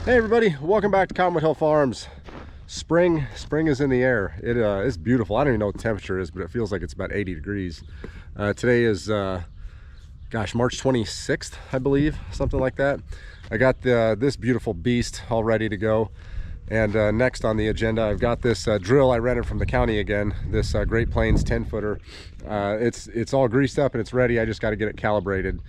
Hey everybody, welcome back to Cottonwood Hill Farms. Spring is in the air. It's beautiful. I don't even know what the temperature is, but it feels like it's about 80 degrees. Today is gosh, March 26th, I believe, something like that. I got this beautiful beast all ready to go. And next on the agenda, I've got this drill I rented from the county again, this Great Plains 10-footer. It's all greased up and it's ready. I just got to get it calibrated.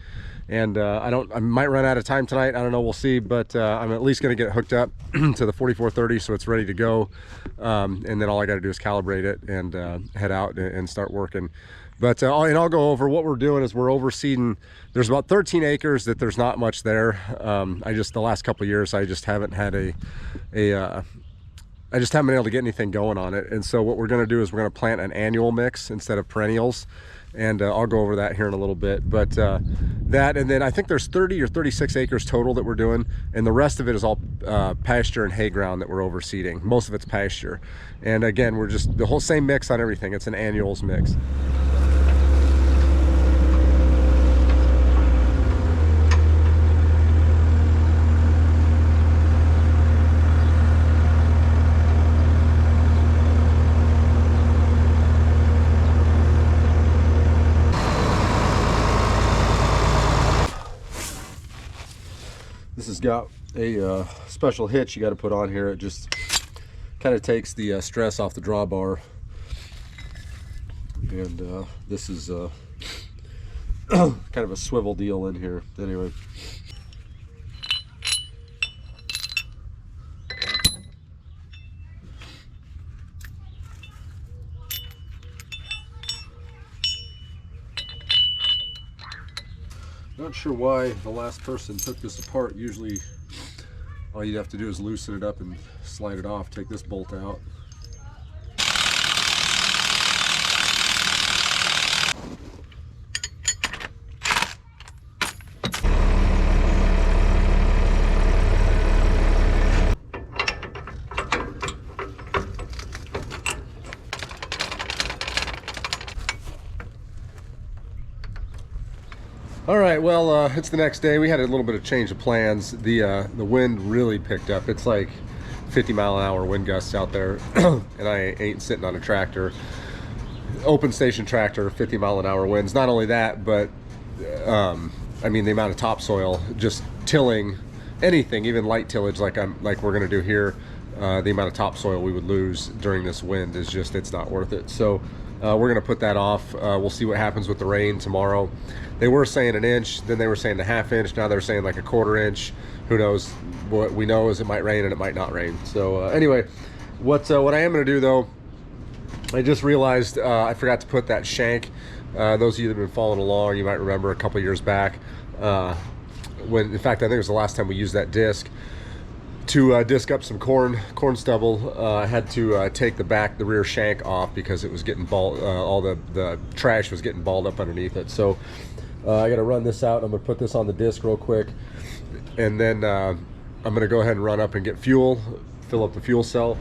And I might run out of time tonight. I don't know, we'll see, but I'm at least going to get it hooked up to the 4430 so it's ready to go. And then all I got to do is calibrate it and head out and start working. But I'll go over what we're doing is we're overseeding. There's about 13 acres that there's not much there. The last couple of years, I just haven't had I just haven't been able to get anything going on it. And so what we're going to do is we're going to plant an annual mix instead of perennials. And I'll go over that here in a little bit. But that, and then I think there's 30 or 36 acres total that we're doing. And the rest of it is all pasture and hay ground that we're overseeding. Most of it's pasture. And again, we're just the whole same mix on everything. It's an annuals mix. This has got a special hitch you got to put on here. It just kind of takes the stress off the drawbar. And this is kind of a swivel deal in here. Anyway. Not sure why the last person took this apart. Usually all you'd have to do is loosen it up and slide it off, take this bolt out. All right, well, it's the next day. We had a little bit of change of plans. The wind really picked up. It's like 50-mile-an-hour wind gusts out there, and I ain't sitting on a tractor. Open station tractor, 50-mile-an-hour winds. Not only that, but I mean the amount of topsoil, just tilling anything, even light tillage like we're gonna do here. The amount of topsoil we would lose during this wind is just, it's not worth it. So we're gonna put that off. We'll see what happens with the rain tomorrow. They were saying an inch, then they were saying a ½ inch, now they're saying like a ¼ inch. Who knows? What we know is it might rain and it might not rain. So anyway, what I am gonna do though, I just realized I forgot to put that shank. Those of you that have been following along, you might remember a couple years back, when, in fact, I think it was the last time we used that disc to disc up some corn stubble. I had to take the rear shank off because it was getting balled, all the trash was getting balled up underneath it. So I got to run this out. I'm gonna put this on the disc real quick, and then I'm gonna go ahead and run up and get fuel, fill up the fuel cell.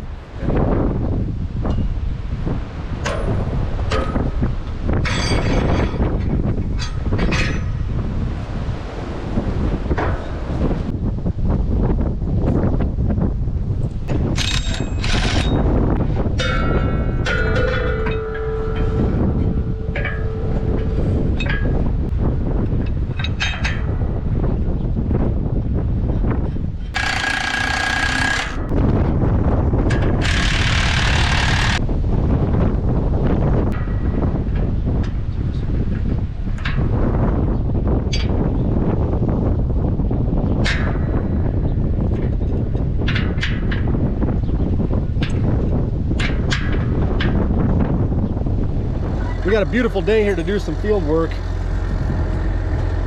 We got a beautiful day here to do some field work.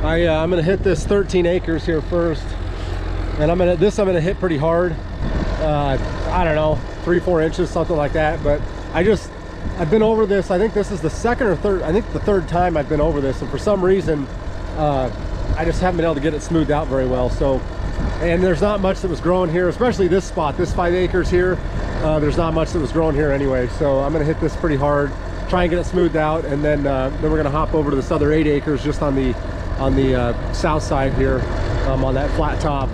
I'm gonna hit this 13 acres here first, and I'm gonna hit pretty hard. I don't know, 3-4 inches, something like that. But I've been over this. I think this is the second or third. I think the third time I've been over this, and for some reason, I just haven't been able to get it smoothed out very well. So, and there's not much that was growing here, especially this spot, this 5 acres here. There's not much that was growing here anyway. So I'm gonna hit this pretty hard, try and get it smoothed out, and then we're gonna hop over to this other 8 acres just on the south side here, on that flat top.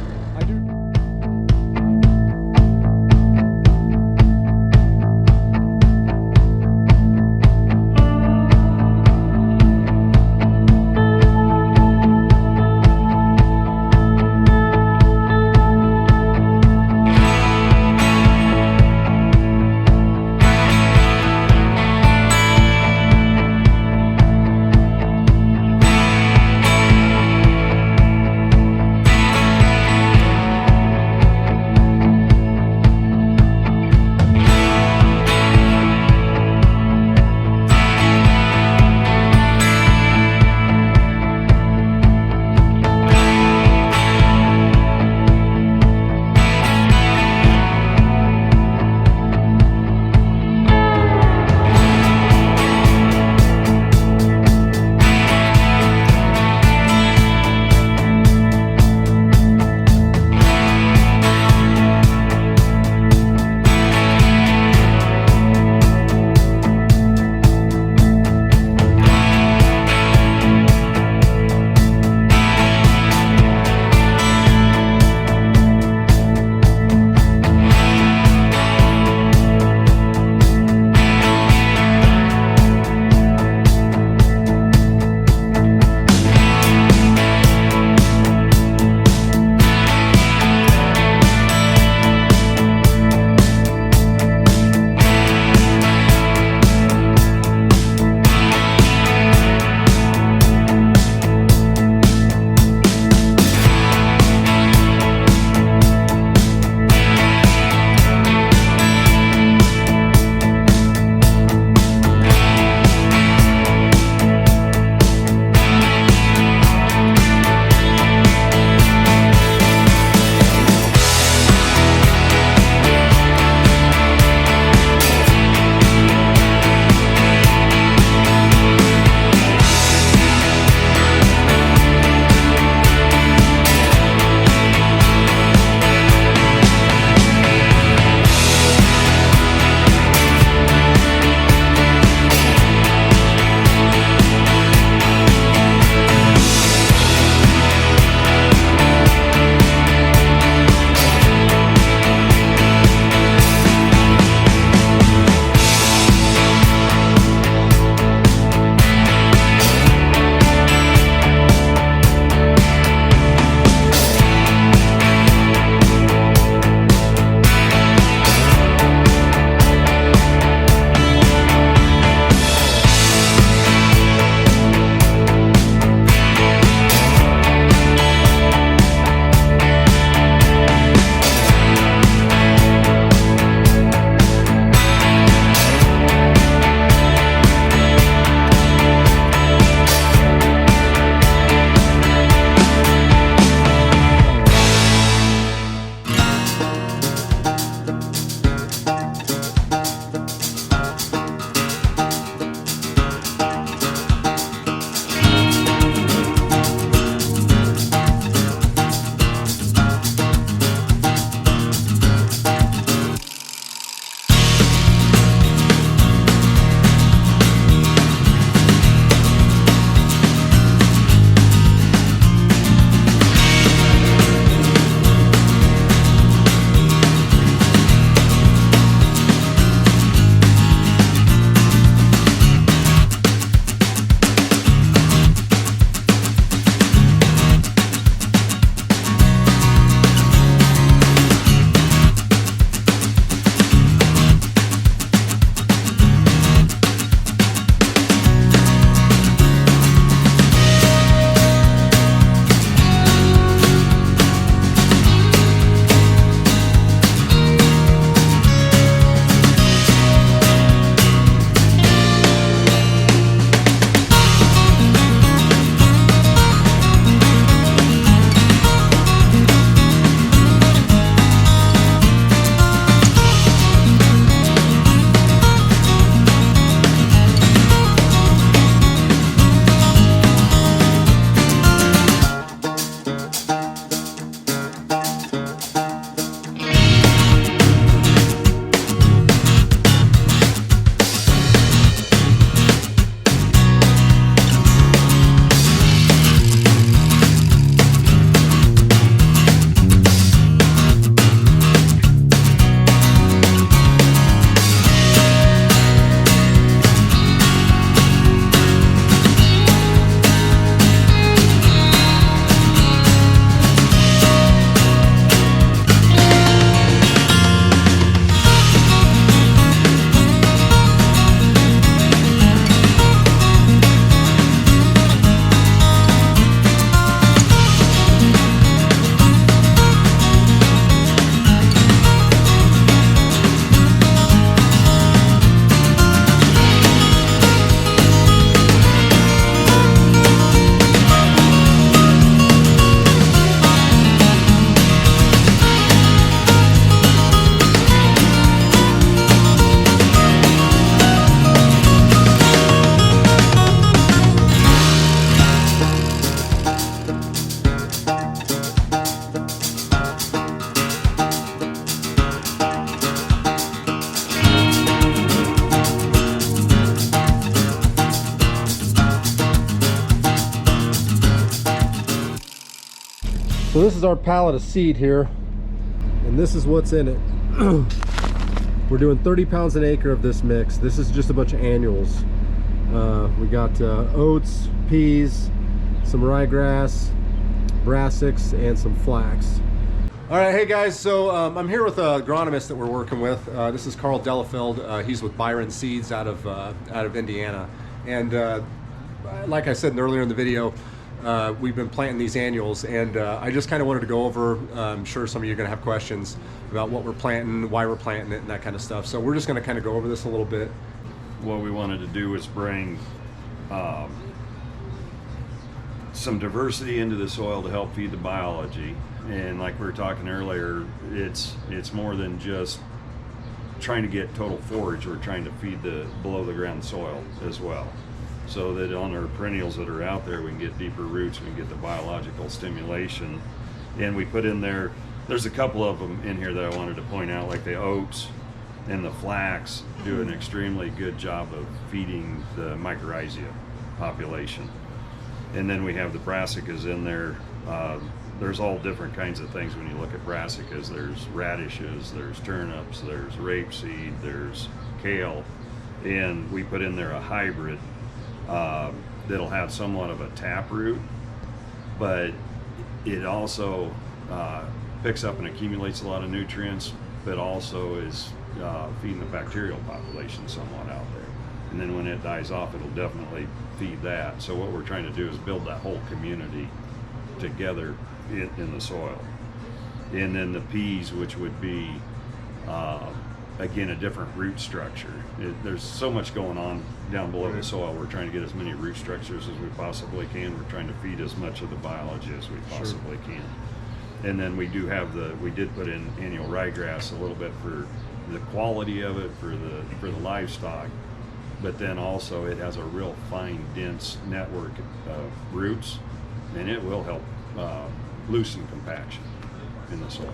So this is our pallet of seed here, and this is what's in it. We're doing 30 pounds an acre of this mix. This is just a bunch of annuals. We got oats, peas, some ryegrass, brassicas, and some flax. All right, hey guys, so I'm here with an agronomist that we're working with. This is Carl Delafeld. He's with Byron Seeds out of Indiana. And like I said earlier in the video, we've been planting these annuals, and I just kind of wanted to go over, I'm sure some of you are gonna have questions about what we're planting, why we're planting it, and that kind of stuff. So we're just gonna kind of go over this a little bit. What we wanted to do was bring some diversity into the soil to help feed the biology. And like we were talking earlier, it's more than just trying to get total forage. We're trying to feed the below the ground soil as well, so that on our perennials that are out there, we can get deeper roots, we can get the biological stimulation. And we put in there's a couple of them in here that I wanted to point out, like the oats and the flax do an extremely good job of feeding the mycorrhizae population. And then we have the brassicas in there. There's all different kinds of things when you look at brassicas. There's radishes, there's turnips, there's rapeseed, there's kale. And we put in there a hybrid that'll have somewhat of a taproot, but it also picks up and accumulates a lot of nutrients, but also is feeding the bacterial population somewhat out there. And then when it dies off, it'll definitely feed that. So what we're trying to do is build that whole community together in the soil. And then the peas, which would be again a different root structure. There's so much going on down below the soil. We're trying to get as many root structures as we possibly can. We're trying to feed as much of the biology as we possibly can. And then we did put in annual ryegrass a little bit for the quality of it, for the livestock, but then also it has a real fine, dense network of roots, and it will help loosen compaction in the soil.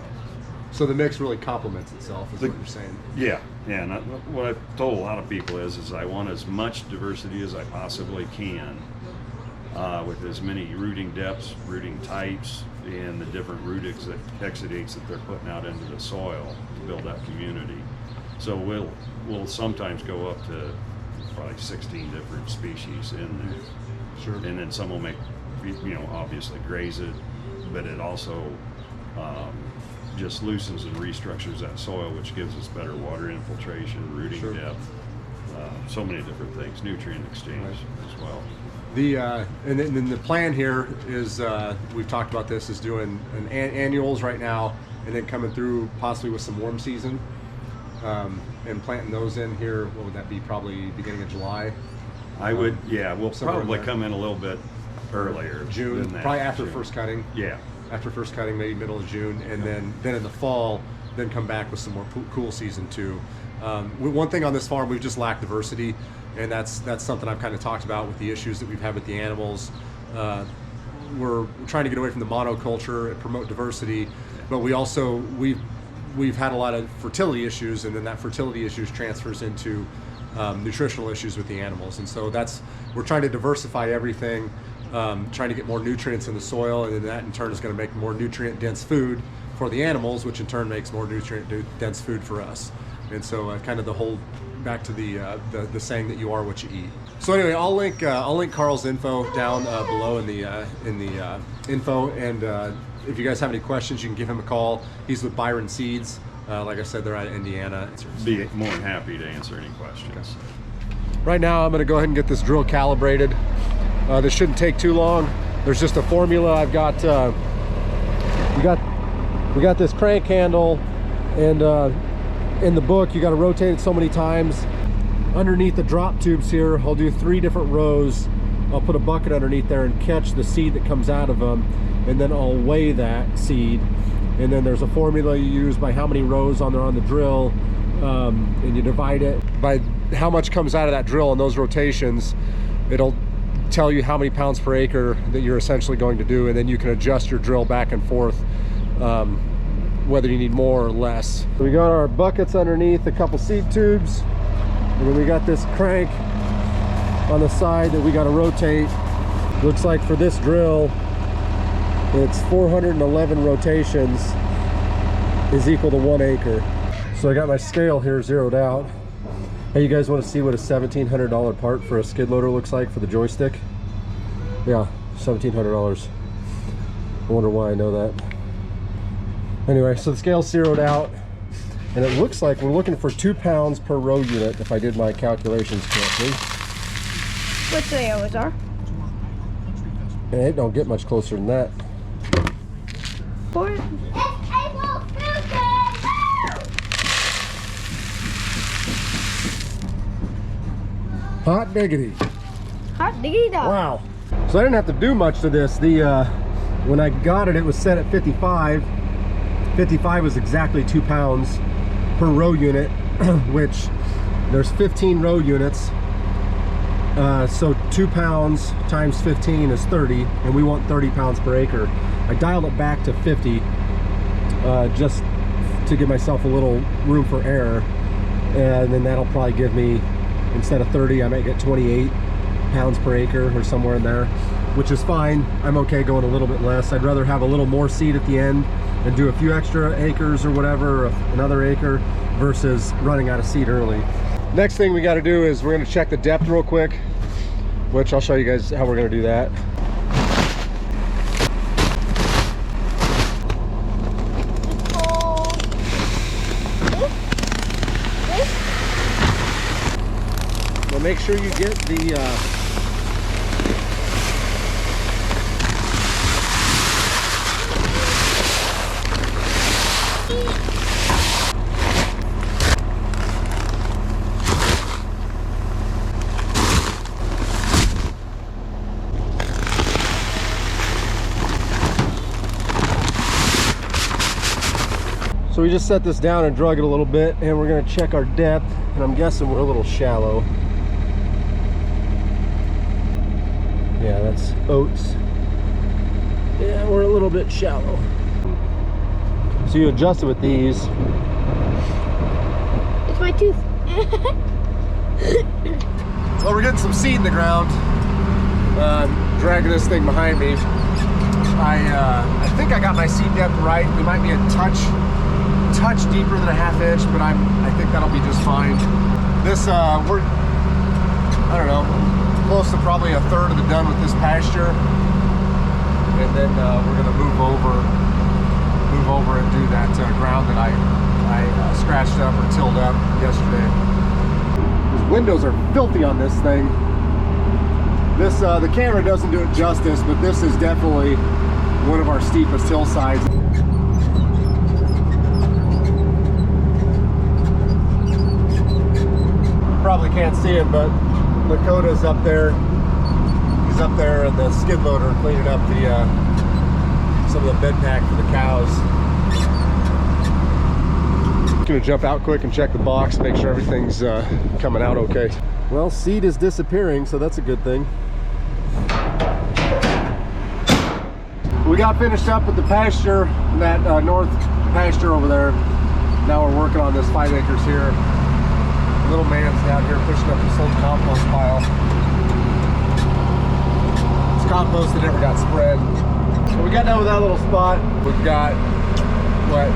So the mix really complements itself, is what you're saying. Yeah, and what I've told a lot of people is I want as much diversity as I possibly can, with as many rooting depths, rooting types, and the different root exudates that they're putting out into the soil to build that community. So we'll sometimes go up to probably 16 different species in there. Sure. And then some will make, obviously graze it, but it also just loosens and restructures that soil, which gives us better water infiltration, rooting depth, so many different things, nutrient exchange as well. And then the plan here is, we've talked about this, is doing annuals right now, and then coming through possibly with some warm season, and planting those in here. What would that be? Probably beginning of July. We'll probably come in a little bit earlier. June, than that. probably after first cutting. Yeah. After first cutting, maybe middle of June, and then in the fall, then come back with some more cool season too. One thing on this farm, we've just lacked diversity, and that's something I've kind of talked about with the issues that we've had with the animals. We're trying to get away from the monoculture and promote diversity, but we've had a lot of fertility issues, and then that fertility issues transfers into nutritional issues with the animals. And so we're trying to diversify everything, trying to get more nutrients in the soil, and then that in turn is going to make more nutrient dense food for the animals, which in turn makes more nutrient dense food for us. And so kind of the whole back to the saying that you are what you eat. So anyway, I'll link Carl's info down below in the info, and if you guys have any questions, you can give him a call. He's with Byron Seeds. Like I said, they're out of Indiana. Be more than happy to answer any questions. Right now, I'm going to go ahead and get this drill calibrated. This shouldn't take too long. There's just a formula. I've got we got this crank handle, and in the book you got to rotate it so many times. Underneath the drop tubes here, I'll do 3 different rows. I'll put a bucket underneath there and catch the seed that comes out of them, and then I'll weigh that seed. And then there's a formula you use by how many rows on the drill, and you divide it by how much comes out of that drill in those rotations. It'll tell you how many pounds per acre that you're essentially going to do, and then you can adjust your drill back and forth, whether you need more or less. So we got our buckets underneath, a couple seed tubes, and then we got this crank on the side that we got to rotate. Looks like for this drill it's 411 rotations is equal to 1 acre. So I got my scale here zeroed out. Hey, you guys want to see what a $1,700 part for a skid loader looks like for the joystick? Yeah, $1,700. I wonder why I know that. Anyway, so the scale's zeroed out, and it looks like we're looking for 2 pounds per row unit if I did my calculations correctly. Which they always are. And it don't get much closer than that. Hot diggity. Hot diggity dog. Wow. So I didn't have to do much to this. When I got it, it was set at 55. 55 was exactly 2 pounds per row unit, which there's 15 row units. So 2 pounds times 15 is 30, and we want 30 pounds per acre. I dialed it back to 50 just to give myself a little room for error, and then that'll probably give me, instead of 30, I might get 28 pounds per acre or somewhere in there, which is fine. I'm okay going a little bit less. I'd rather have a little more seed at the end and do a few extra acres or whatever, another acre, versus running out of seed early. Next thing we got to do is we're going to check the depth real quick, which I'll show you guys how we're going to do that. Well, make sure you get the So we just set this down and drug it a little bit, and we're going to check our depth, and I'm guessing we're a little shallow. Yeah, that's oats. Yeah, we're a little bit shallow. So you adjust it with these. It's my tooth. Well, we're getting some seed in the ground. Dragging this thing behind me. I think I got my seed depth right. We might be a touch deeper than a ½ inch, but I think that'll be just fine. This we're, I don't know, close to probably a third of the done with this pasture, and then we're gonna move over and do that ground that I scratched up or tilled up yesterday. These windows are filthy on this thing. This the camera doesn't do it justice, but this is definitely one of our steepest hillsides. Probably can't see him, but Lakota's up there. He's up there in the skid loader cleaning up the some of the bed pack for the cows. Gonna jump out quick and check the box, make sure everything's coming out okay. Well, seed is disappearing, so that's a good thing. We got finished up with the pasture, that north pasture over there. Now we're working on this 5 acres here. Little man's down here pushing up this old compost pile. It's compost that never got spread. So we got done with that little spot. We've got, what?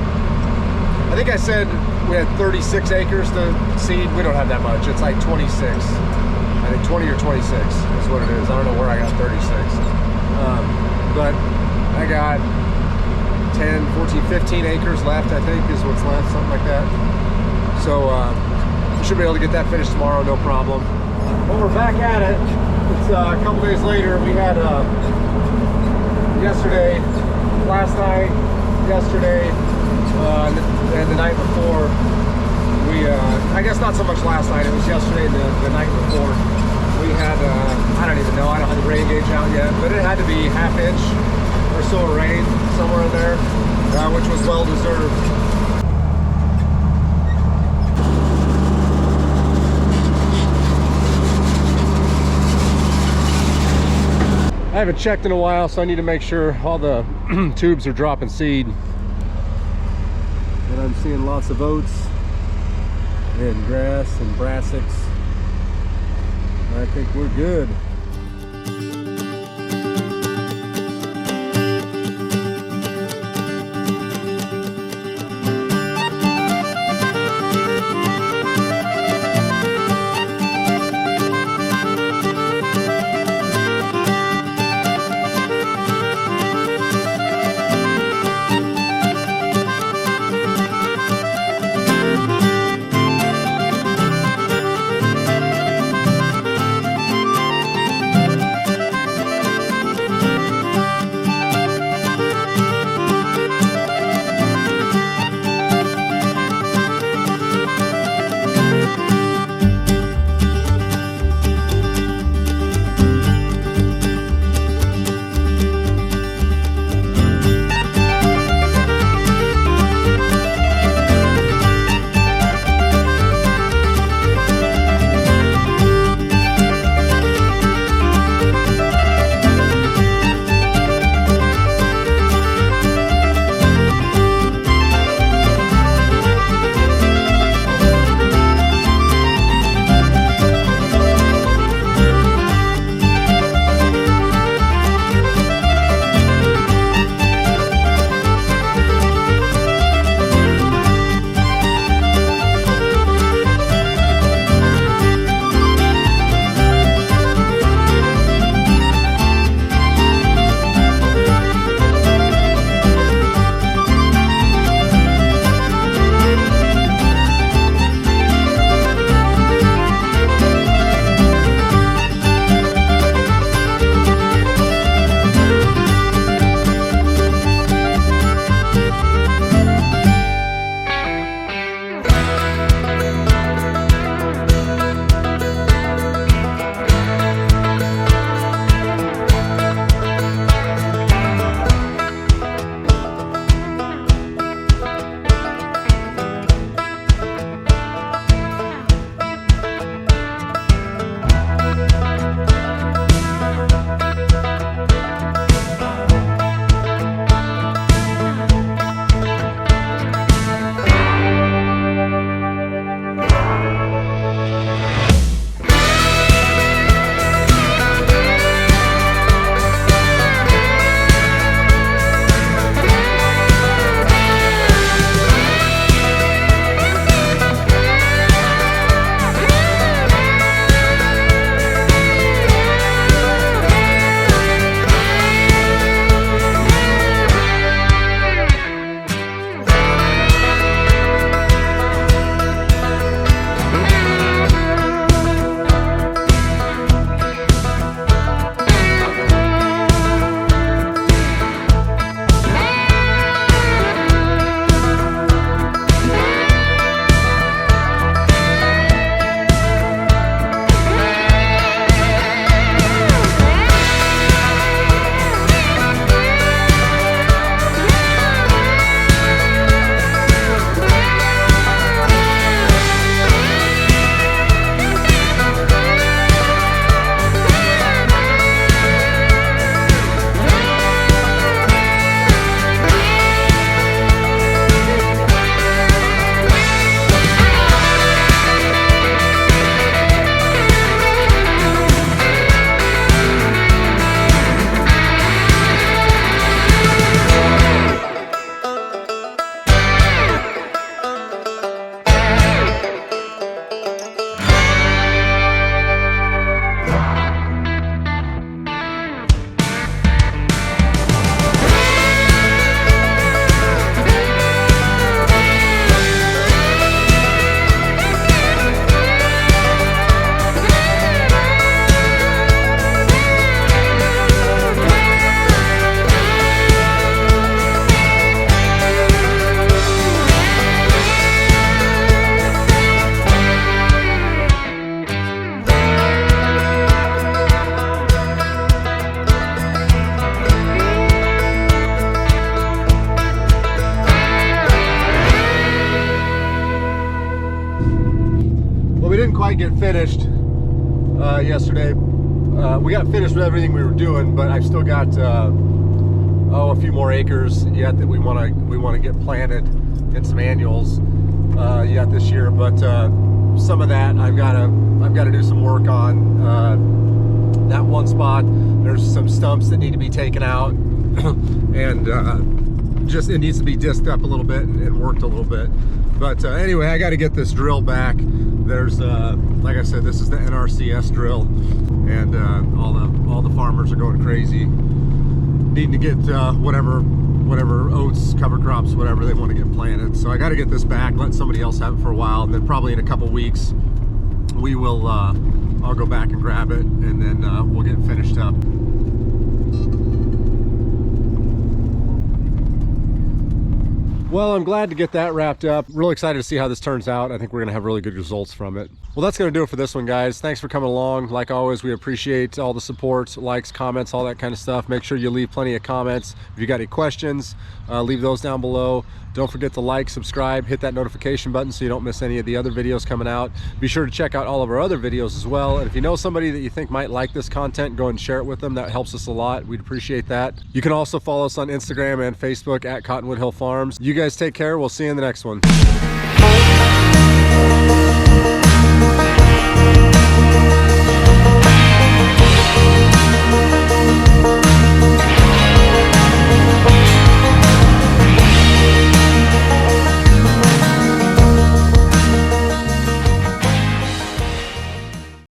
I think I said we had 36 acres to seed. We don't have that much. It's like 26. I think 20 or 26 is what it is. I don't know where I got 36. But I got 10, 14, 15 acres left, I think, is what's left, something like that. So, we should be able to get that finished tomorrow, no problem. Well, we're back at it. It's a couple days later. We had yesterday, last night, yesterday, and the night before. We, I guess not so much last night. It was yesterday and the night before. We had, I don't even know. I don't have the rain gauge out yet, but it had to be ½ inch or so of rain somewhere in there, which was well deserved. I haven't checked in a while, so I need to make sure all the tubes are dropping seed. And I'm seeing lots of oats and grass and brassicas. I think we're good. get finished yesterday. We got finished with everything we were doing, but I've still got a few more acres yet that we want to get planted in some annuals yet this year. But some of that I've got to do some work on. That one spot, there's some stumps that need to be taken out, and just it needs to be disked up a little bit and worked a little bit. But anyway, I got to get this drill back. There's like I said, this is the NRCS drill, and all the farmers are going crazy, needing to get whatever oats, cover crops, whatever they want to get planted. So I got to get this back, let somebody else have it for a while, and then probably in a couple weeks we will I'll go back and grab it, and then we'll get finished up. Well, I'm glad to get that wrapped up. Really excited to see how this turns out. I think we're gonna have really good results from it. Well, that's gonna do it for this one, guys. Thanks for coming along. Like always, we appreciate all the support, likes, comments, all that kind of stuff. Make sure you leave plenty of comments. If you got any questions, leave those down below. Don't forget to like, subscribe, hit that notification button so you don't miss any of the other videos coming out. Be sure to check out all of our other videos as well. And if you know somebody that you think might like this content, go and share it with them. That helps us a lot. We'd appreciate that. You can also follow us on Instagram and Facebook at Cottonwood Hill Farms. You guys take care. We'll see you in the next one.